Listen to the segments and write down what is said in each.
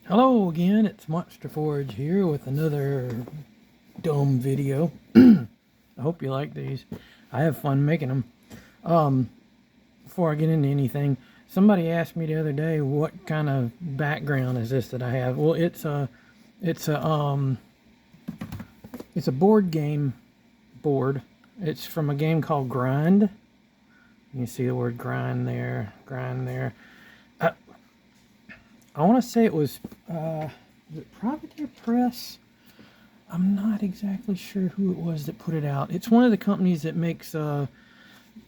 Hello again, it's Monster Forge here with another dumb video. I hope you like these. I have fun making them. Before I get into anything, somebody asked me the other day what kind of background is this that I have. Well, it's a board game board. It's from a game called Grind. You can see the word grind there, grind there. I want to say it was it Privateer Press? I'm not exactly sure who it was that put it out. It's one of the companies that makes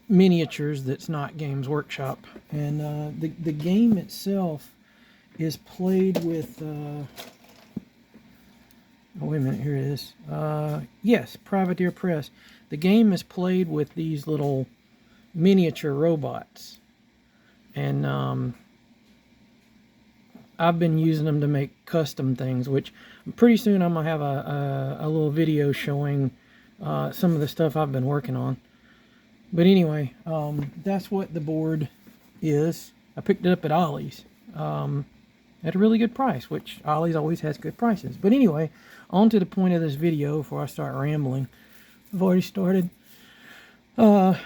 miniatures that's not Games Workshop. And the game itself is played with... oh, wait a minute, here it is. Yes, Privateer Press. The game is played with these little miniature robots. And... I've been using them to make custom things, which pretty soon I'm going to have a little video showing some of the stuff I've been working on. But anyway, that's what the board is. I picked it up at Ollie's at a really good price, which Ollie's always has good prices. But anyway, on to the point of this video before I start rambling. I've already started. In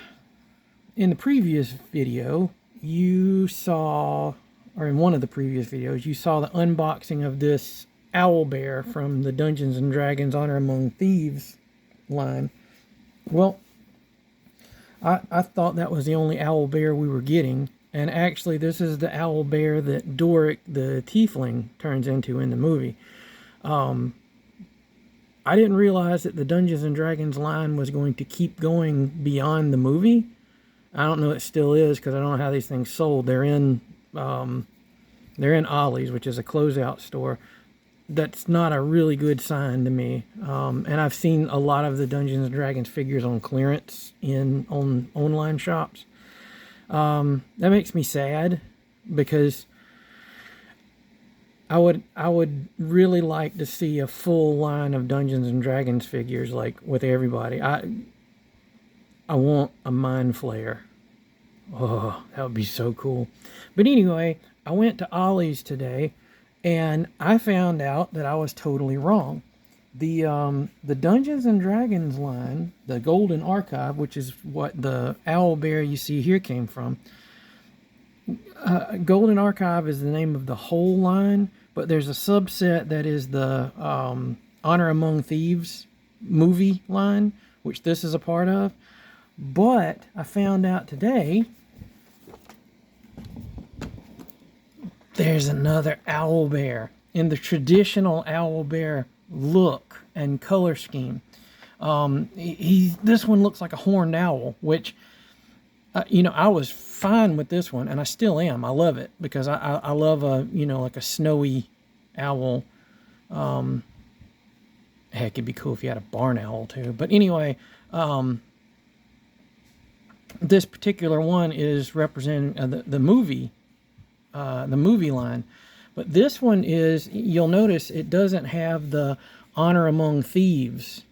the previous video, you saw... or in one of the previous videos, you saw the unboxing of this Owlbear from the Dungeons & Dragons Honor Among Thieves line. Well, I thought that was the only Owlbear we were getting, and actually this is the Owlbear that Doric the Tiefling turns into in the movie. I didn't realize that the Dungeons & Dragons line was going to keep going beyond the movie. I don't know it still is, because I don't know how these things sold. They're in Ollie's, which is a closeout store. That's not a really good sign to me. And I've seen a lot of the Dungeons and Dragons figures on clearance on online shops. That makes me sad because I would really like to see a full line of Dungeons and Dragons figures, like with everybody. I want a Mind Flayer. Oh, that would be so cool. But anyway, I went to Ollie's today, and I found out that I was totally wrong. The Dungeons and Dragons line, the Golden Archive, which is what the Owlbear you see here came from. Golden Archive is the name of the whole line, but there's a subset that is the Honor Among Thieves movie line, which this is a part of. But I found out today there's another Owlbear in the traditional Owlbear look and color scheme. This one looks like a horned owl, which, I was fine with this one, and I still am. I love it because I love like a snowy owl. Heck, it'd be cool if you had a barn owl too. But anyway, this particular one is representing the movie line, but this one is, you'll notice it doesn't have the Honor Among Thieves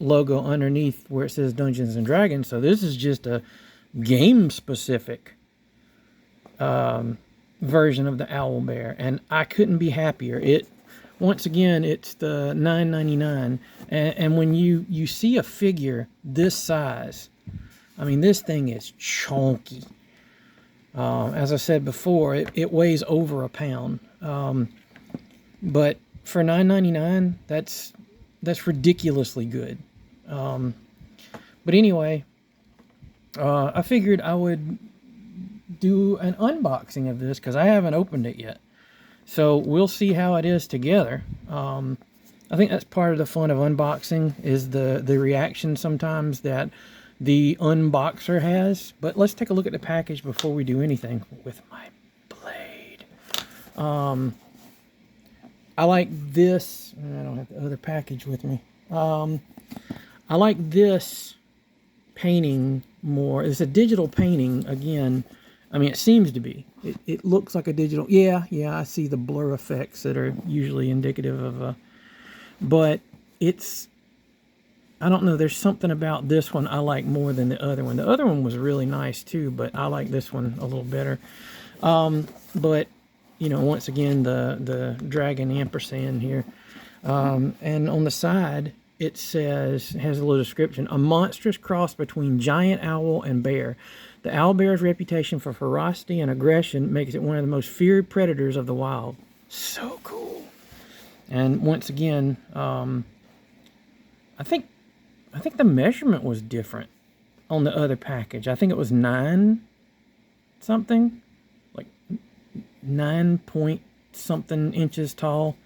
logo underneath where it says Dungeons and Dragons. So this is just a game specific version of the Owlbear, and I couldn't be happier. Once again, it's the $9.99, and when you see a figure this size, I mean, this thing is chunky. As I said before, it weighs over a pound. But for $9.99, that's ridiculously good. But anyway, I figured I would do an unboxing of this because I haven't opened it yet. So we'll see how it is together. I think that's part of the fun of unboxing, is the reaction sometimes that the unboxer has. But let's take a look at the package before we do anything with my blade. I like this. I don't have the other package with me. I like this painting more. It's a digital painting again. I mean, it seems to be. It looks like a digital. Yeah, I see the blur effects that are usually indicative of a... But it's... I don't know, there's something about this one I like more than the other one. The other one was really nice too, but I like this one a little better. But you know, once again, the dragon ampersand here. And on the side, it says, it has a little description, a monstrous cross between giant owl and bear. The owlbear's reputation for ferocity and aggression makes it one of the most feared predators of the wild. So cool. And once again, I think the measurement was different on the other package. I think it was 9 something, like 9 point something inches tall.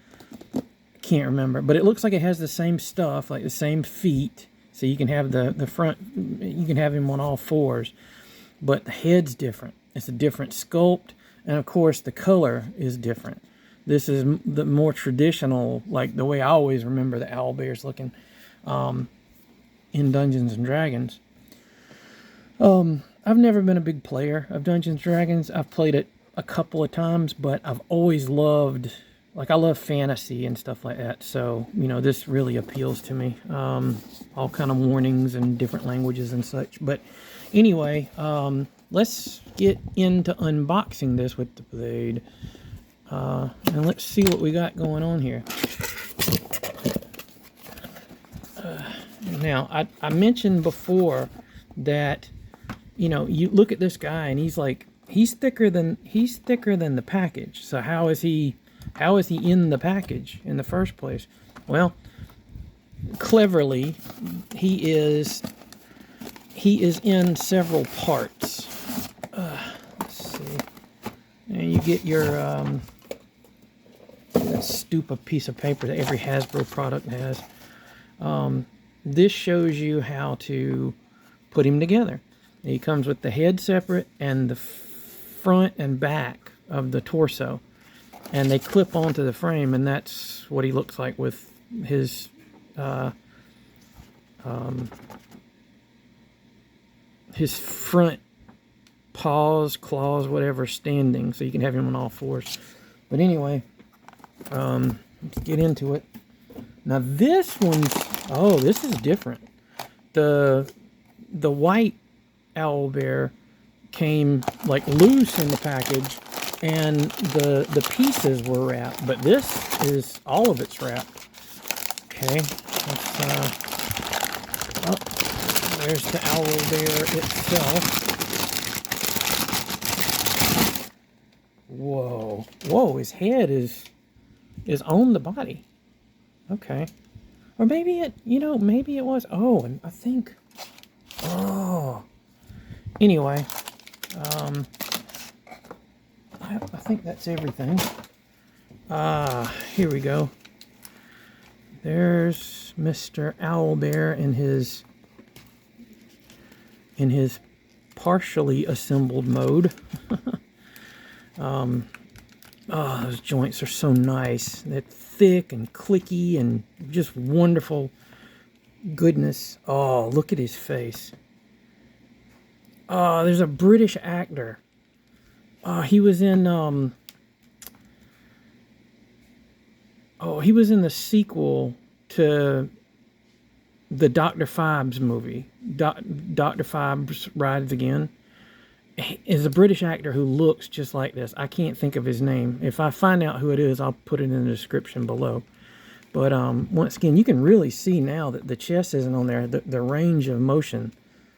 Can't remember, but it looks like it has the same stuff, like the same feet, so you can have the front, you can have him on all fours, but the head's different. It's a different sculpt, and of course the color is different. This is the more traditional, like the way I always remember the owlbears looking in Dungeons and Dragons. I've never been a big player of Dungeons and Dragons. I've played it a couple of times, but I've always loved, like, I love fantasy and stuff like that. So, you know, this really appeals to me. All kind of warnings in different languages and such. But anyway, let's get into unboxing this with the blade. And let's see what we got going on here. Now, I mentioned before that, you know, you look at this guy and he's like, he's thicker than the package. So how is he in the package in the first place? Well, cleverly, he is in several parts. Let's see. And you get your that stupid piece of paper that every Hasbro product has. This shows you how to put him together. He comes with the head separate and the front and back of the torso. And they clip onto the frame, and that's what he looks like with his front paws, claws, whatever, standing, so you can have him on all fours. But anyway, let's get into it. Now this one's, oh, this is different. The white owlbear came like loose in the package, and the pieces were wrapped, but this is all of it's wrapped. Okay, let's, oh, there's the owlbear itself. Whoa, whoa, his head is on the body. Okay, or maybe it, you know, maybe it was. Oh, and I think, oh, anyway, I think that's everything. Here we go. There's Mr. Owlbear in his partially assembled mode. Oh, those joints are so nice. They're thick and clicky and just wonderful goodness. Oh, look at his face. Oh, there's a British actor. He was in he was in the sequel to the Dr. Phibes movie. Dr. Phibes Rides Again. Is a British actor who looks just like this. I can't think of his name. If I find out who it is, I'll put it in the description below. But once again, you can really see now that the chest isn't on there. The range of motion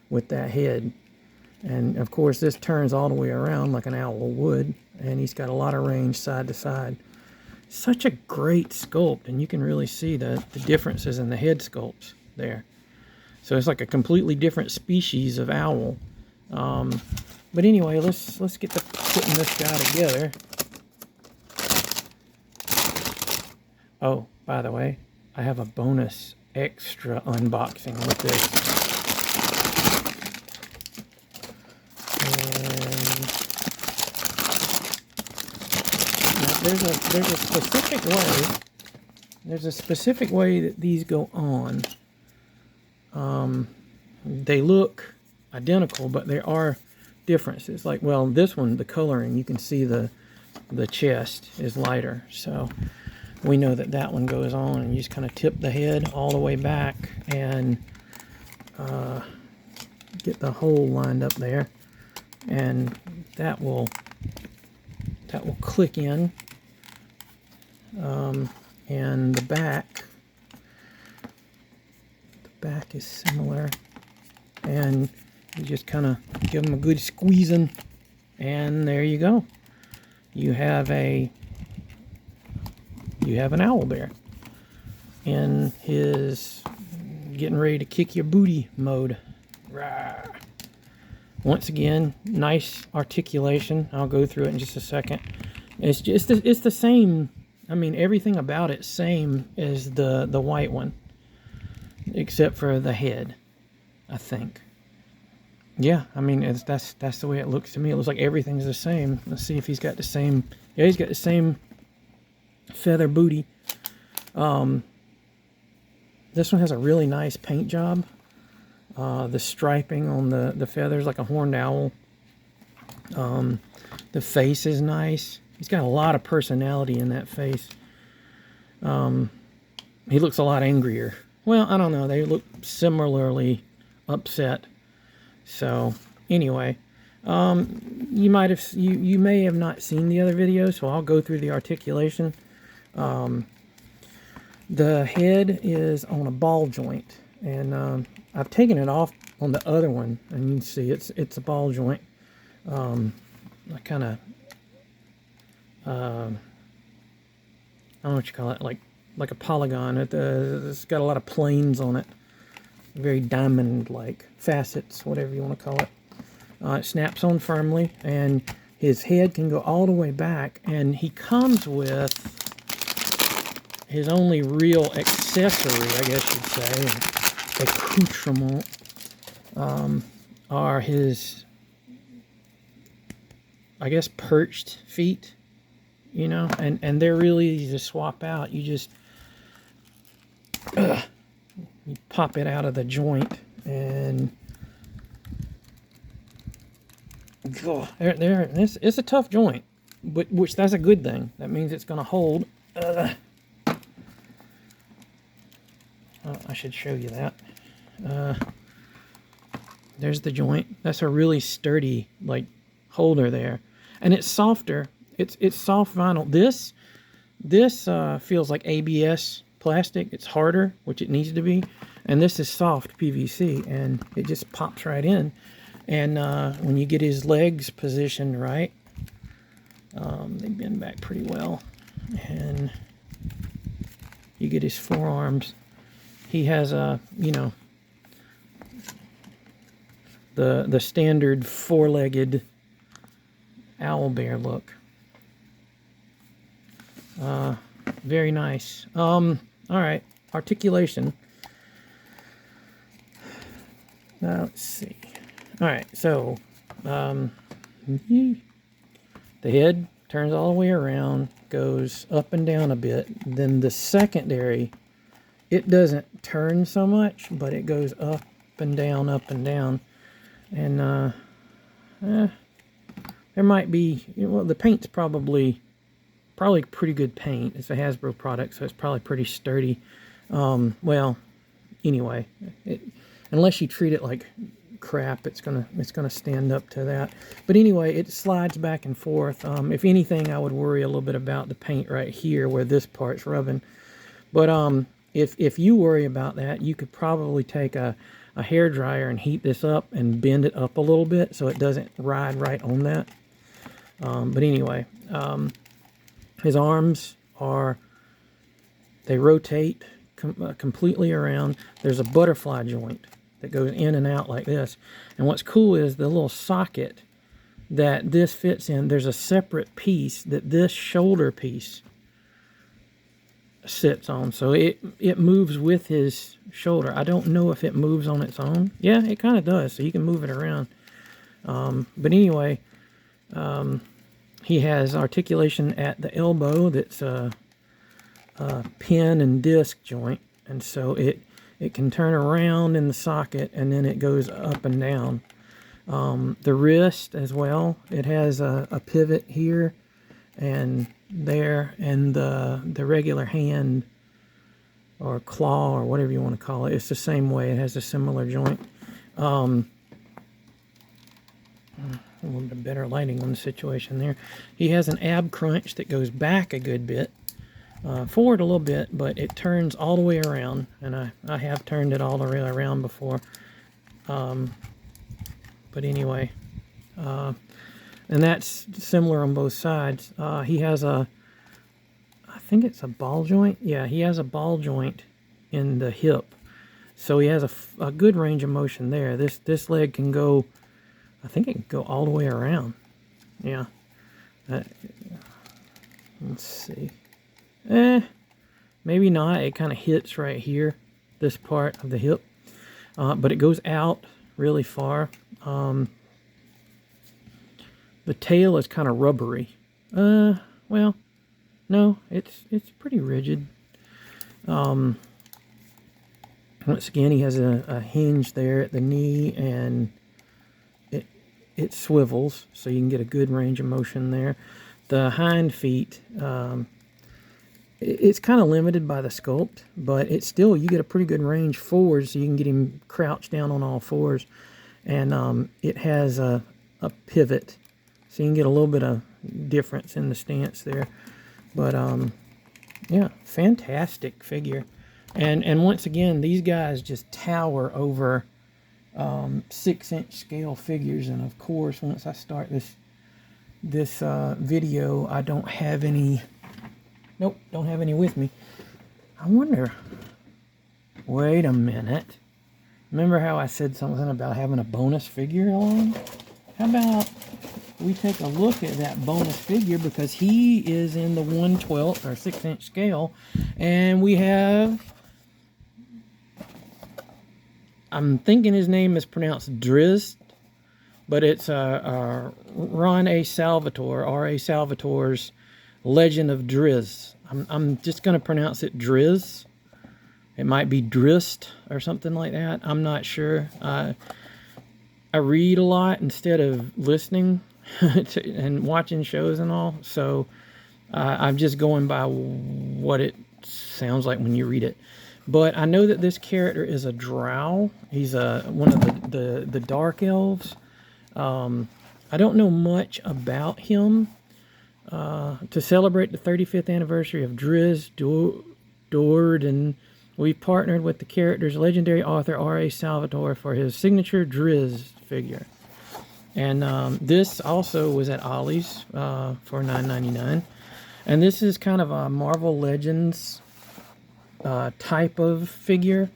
with that head. And of course, this turns all the way around like an owl would. And he's got a lot of range side to side. Such a great sculpt. And you can really see the differences in the head sculpts there. So it's like a completely different species of owl. But anyway, let's get to putting this guy together. Oh, by the way, I have a bonus extra unboxing with this. And now there's a specific way. There's a specific way that these go on. They look identical, but there are differences. Like, well, this one, the coloring, you can see the chest is lighter, so we know that one goes on, and you just kind of tip the head all the way back and get the hole lined up there, and that will that will click in. And the back is similar, and you just kind of give them a good squeezing, and there you go. You have an Owlbear in his getting ready to kick your booty mode. Rawr. Once again, nice articulation. I'll go through it in just a second. It's the same. I mean, everything about it same as the white one, except for the head, I think. Yeah, I mean, that's the way it looks to me. It looks like everything's the same. Let's see if he's got the same. Yeah, he's got the same feather booty. This one has a really nice paint job. The striping on the feathers, like a horned owl. The face is nice. He's got a lot of personality in that face. He looks a lot angrier. Well, I don't know. They look similarly upset. So, anyway, you may have not seen the other video, so I'll go through the articulation. The head is on a ball joint, and I've taken it off on the other one, and you can see it's a ball joint. I kind of I don't know what you call it, like a polygon. It's got a lot of planes on it, very diamond-like facets, whatever you want to call it. It snaps on firmly, and his head can go all the way back, and he comes with his only real accessory, I guess you'd say, accoutrement, are his, I guess, perched feet. You know, and they're really easy to swap out. You just you pop it out of the joint, and there. It's a tough joint, but which that's a good thing. That means it's going to hold. I should show you that. There's the joint. That's a really sturdy like holder there, and it's softer. It's soft vinyl. This feels like ABS plastic. It's harder, which it needs to be, and this is soft PVC, and it just pops right in. And when you get his legs positioned right, they bend back pretty well, and you get his forearms. He has a, you know, the standard four-legged Owlbear look. Very nice. All right, articulation. Now let's see. All right, so the head turns all the way around, goes up and down a bit. Then the secondary, it doesn't turn so much, but it goes up and down, up and down. And there might be, well, the paint's probably pretty good paint. It's a Hasbro product, so it's probably pretty sturdy. Well, anyway, unless you treat it like crap, it's gonna stand up to that. But anyway, it slides back and forth. If anything, I would worry a little bit about the paint right here where this part's rubbing. But if you worry about that, you could probably take a hair dryer and heat this up and bend it up a little bit so it doesn't ride right on that. But anyway, his arms they rotate completely around. There's a butterfly joint that goes in and out like this. And what's cool is the little socket that this fits in, there's a separate piece that this shoulder piece sits on. So it moves with his shoulder. I don't know if it moves on its own. Yeah, it kind of does. So you can move it around. But anyway, he has articulation at the elbow that's a pin and disc joint, and so it can turn around in the socket, and then it goes up and down. The wrist as well, it has a pivot here and there, and the regular hand or claw or whatever you want to call it, it's the same way. It has a similar joint. a little bit better lighting on the situation there. He has an ab crunch that goes back a good bit, forward a little bit, but it turns all the way around, and I have turned it all the way around before. But anyway, and that's similar on both sides. He has I think it's a ball joint. Yeah, he has a ball joint in the hip, so he has a good range of motion there. This leg can go, I think it can go all the way around. Yeah. Let's see. Maybe not. It kind of hits right here, this part of the hip, but it goes out really far. The tail is kind of rubbery. Well, no, it's pretty rigid. Once again, he has a hinge there at the knee, and it swivels, so you can get a good range of motion there. The hind feet, it's kind of limited by the sculpt, but it's still, you get a pretty good range forward, so you can get him crouched down on all fours. And it has a pivot, so you can get a little bit of difference in the stance there. But yeah, fantastic figure. And once again, these guys just tower over 6-inch scale figures. And of course, once I start this video, I don't have any. Nope, don't have any with me. I wonder. Wait a minute. Remember how I said something about having a bonus figure along? How about we take a look at that bonus figure, because he is in the 1/12 or 6-inch scale, and we have, I'm thinking his name is pronounced Drizzt, but it's Ron A. Salvatore, R.A. Salvatore's Legend of Drizzt. I'm just going to pronounce it Drizzt. It might be Drizzt or something like that. I'm not sure. I read a lot instead of listening and watching shows and all, so I'm just going by what it sounds like when you read it. But I know that this character is a drow. He's one of the dark elves. I don't know much about him. To celebrate the 35th anniversary of Drizzt Do'Urden, we've partnered with the character's legendary author R.A. Salvatore for his signature Drizzt figure. And this also was at Ollie's for $9.99. And this is kind of a Marvel Legends type of figure.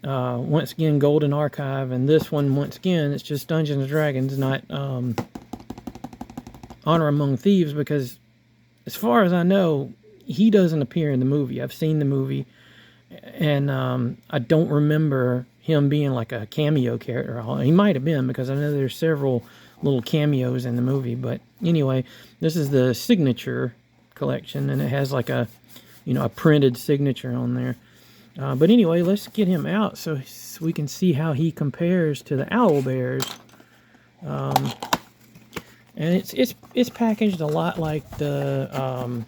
Once again, Golden Archive. And this one, once again, it's just Dungeons & Dragons, not Honor Among Thieves, because as far as I know, he doesn't appear in the movie. I've seen the movie, and I don't remember him being like a cameo character. He might have been, because I know there's several little cameos in the movie. But anyway, this is the signature collection, and it has like a printed signature on there. But anyway, let's get him out so we can see how he compares to the Owlbears. And it's packaged a lot like the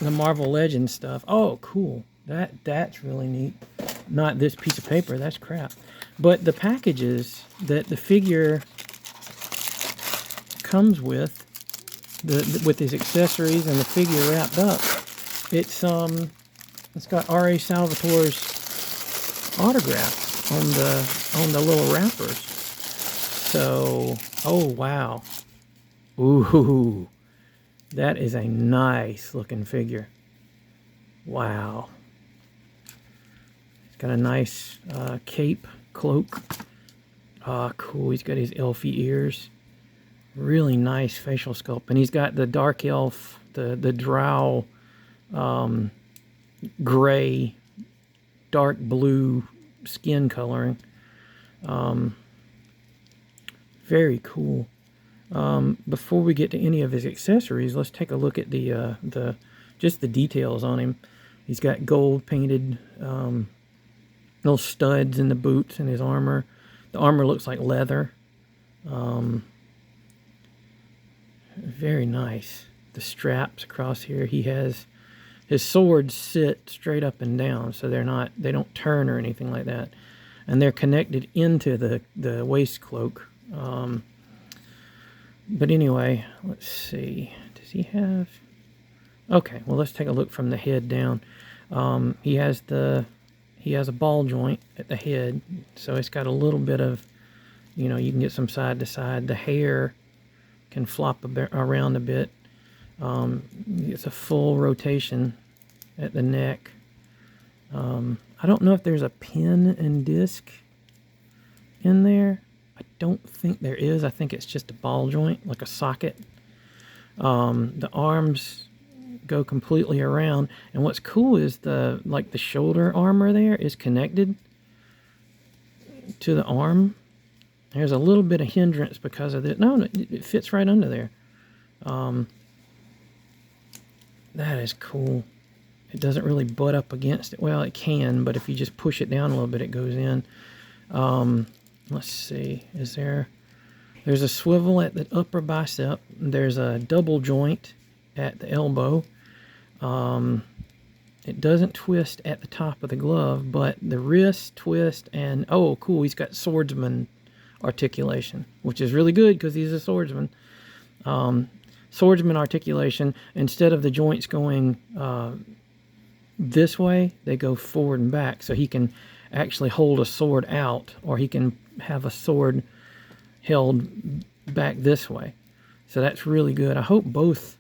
Marvel Legends stuff. Oh, cool. That's really neat. Not this piece of paper. That's crap. But the packages that the figure comes with, with his accessories and the figure wrapped up, it's got R.A. Salvatore's autographs on the little wrappers. So, oh wow. Ooh, that is a nice looking figure. Wow. He's got a nice cape, cloak. Ah, cool. He's got his elfy ears. Really nice facial sculpt. And he's got the dark elf, the drow, gray, dark blue skin coloring. Very cool. Before we get to any of his accessories, let's take a look at just the details on him. He's got gold painted little studs in the boots and his armor. The armor looks like leather. Very nice. The straps across here. He has his swords sit straight up and down, so they don't turn or anything like that, and they're connected into the waist cloak. But anyway, let's see. Does he have... Okay, well, let's take a look from the head down. He has a ball joint at the head, so it's got a little bit of, you know, you can get some side to side. The hair can flop around a bit. It's a full rotation at the neck. I don't know if there's a pin and disc in there. I don't think there is. I think it's just a ball joint, like a socket. The arms go completely around, and what's cool is the shoulder armor there is connected to the arm. There's a little bit of hindrance because of it. No, it fits right under there. That is cool. It doesn't really butt up against it. Well, it can, but if you just push it down a little bit, it goes in. Let's see. There's a swivel at the upper bicep. There's a double joint at the elbow. It doesn't twist at the top of the glove, but the wrist twist and, oh, cool, he's got swordsman articulation, which is really good because he's a swordsman. Swordsman articulation, instead of the joints going this way, they go forward and back, so he can actually hold a sword out, or he can have a sword held back this way. So that's really good. I hope both...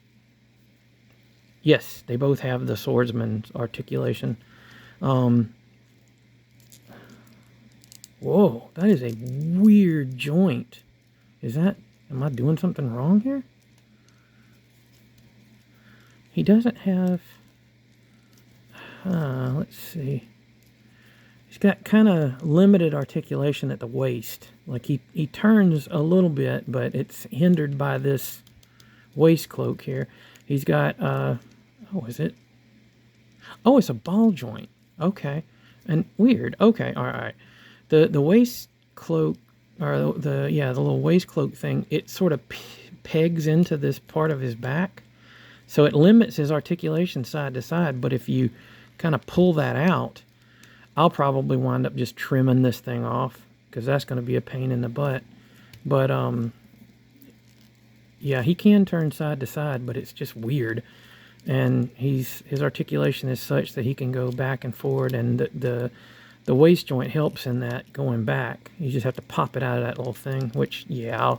Yes, they both have the swordsman's articulation. Whoa, that is a weird joint. Am I doing something wrong here? He doesn't have... let's see. He's got kind of limited articulation at the waist. Like he turns a little bit, but it's hindered by this waist cloak here. He's got, oh, is it? Oh, it's a ball joint. Okay. And weird. Okay, all right. The waist cloak, or the little waist cloak thing, it sort of pegs into this part of his back. So it limits his articulation side to side, but if you kind of pull that out, I'll probably wind up just trimming this thing off, because that's going to be a pain in the butt. But, yeah, he can turn side to side, but it's just weird. And his articulation is such that he can go back and forward, and the waist joint helps in that, going back. You just have to pop it out of that little thing, which, yeah,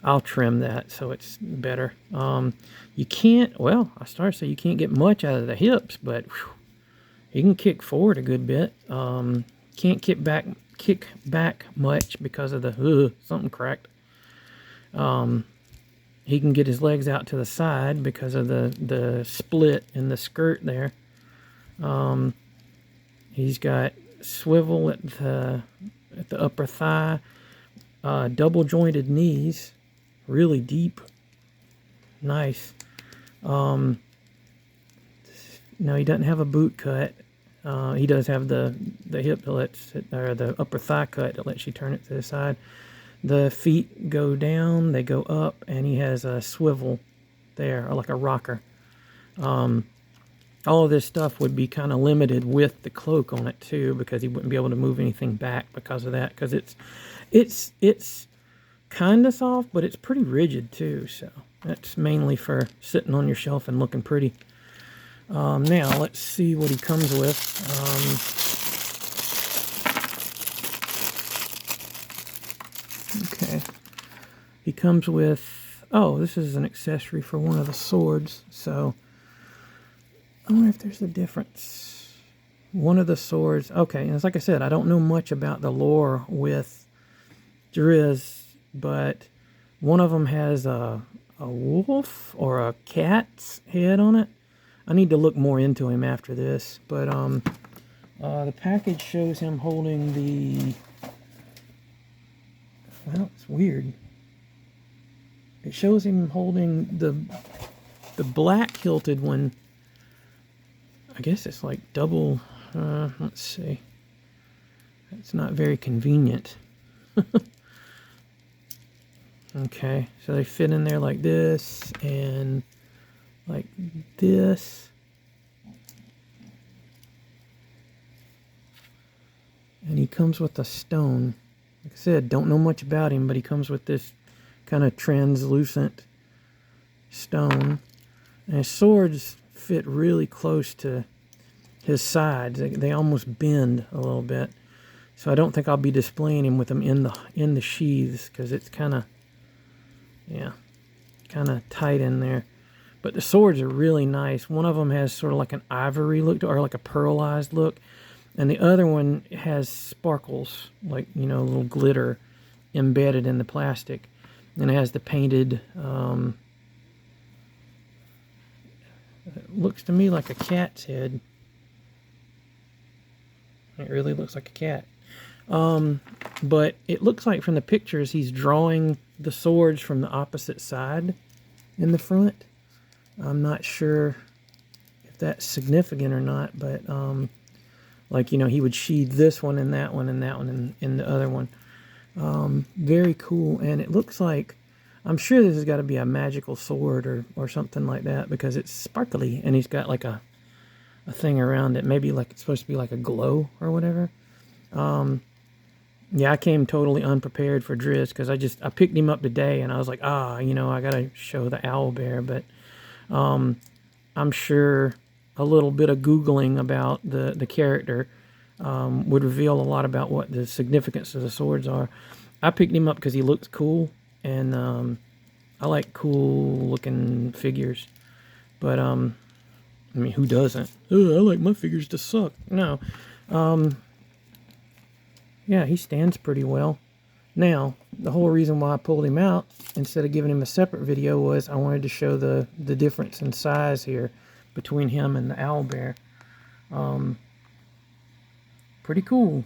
I'll trim that so it's better. You can't, well, I started to say you can't get much out of the hips, but whew, he can kick forward a good bit. Can't kick back much because of the, something cracked. He can get his legs out to the side because of the split in the skirt there. He's got swivel at the upper thigh, double jointed knees, really deep, nice. No, he doesn't have a boot cut. He does have the hip that lets it, or the upper thigh cut that lets you turn it to the side. The feet go down, they go up, and he has a swivel there, or like a rocker. All of this stuff would be kind of limited with the cloak on it too, because he wouldn't be able to move anything back because of that. Because it's kind of soft, but it's pretty rigid too. So that's mainly for sitting on your shelf and looking pretty. Now let's see what he comes with. Okay, he comes with, oh, this is an accessory for one of the swords, so I wonder if there's a difference. One of the swords, okay, and like I said, I don't know much about the lore with Drizzt, but one of them has a wolf or a cat's head on it. I need to look more into him after this, but the package shows him holding the... Well, it's weird. It shows him holding the black hilted one. I guess it's like double. Let's see. It's not very convenient. Okay, so they fit in there like this and like this. And he comes with a stone. Like I said, don't know much about him, but he comes with this kind of translucent stone. And his swords fit really close to his sides. They almost bend a little bit. So I don't think I'll be displaying him with them in the sheaths, because it's kind of, yeah, kind of tight in there. But the swords are really nice. One of them has sort of like an ivory look, or like a pearlized look. And the other one has sparkles, like, you know, a little glitter embedded in the plastic. And it has the painted, it looks to me like a cat's head. It really looks like a cat. But it looks like from the pictures he's drawing the swords from the opposite side in the front. I'm not sure if that's significant or not, but like, you know, he would sheathe this one and that one and that one and in the other one. Very cool. And it looks like, I'm sure this has got to be a magical sword or something like that, because it's sparkly and he's got like a thing around it. Maybe like it's supposed to be like a glow or whatever. Yeah, I came totally unprepared for Drizzt, because I picked him up today and I was like, you know, I got to show the Owlbear. But I'm sure a little bit of Googling about the character would reveal a lot about what the significance of the swords are. I picked him up because he looks cool, and I like cool looking figures. But I mean, who doesn't? Oh, I like my figures to suck. No. Yeah, he stands pretty well. Now, the whole reason why I pulled him out instead of giving him a separate video was I wanted to show the difference in size here between him and the Owlbear. Pretty cool.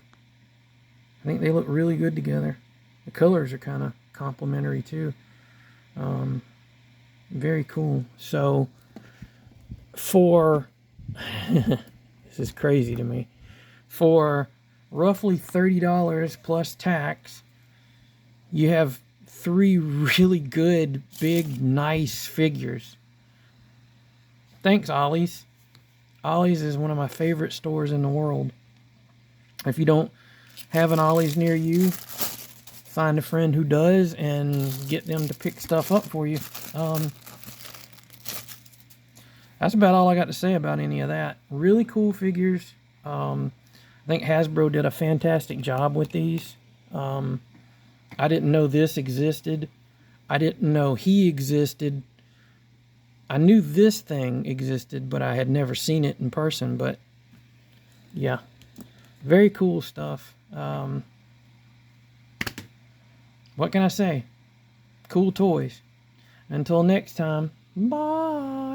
I think they look really good together. The colors are kind of complementary too. Very cool. So for this is crazy to me. For roughly $30 plus tax, you have 3 really good, big, nice figures. Thanks, Ollie's. Ollie's is one of my favorite stores in the world. If you don't have an Ollie's near you, find a friend who does and get them to pick stuff up for you. That's about all I got to say about any of that. Really cool figures. I think Hasbro did a fantastic job with these. I didn't know this existed. I didn't know he existed. I knew this thing existed, but I had never seen it in person. But yeah, very cool stuff. What can I say? Cool toys. Until next time, bye.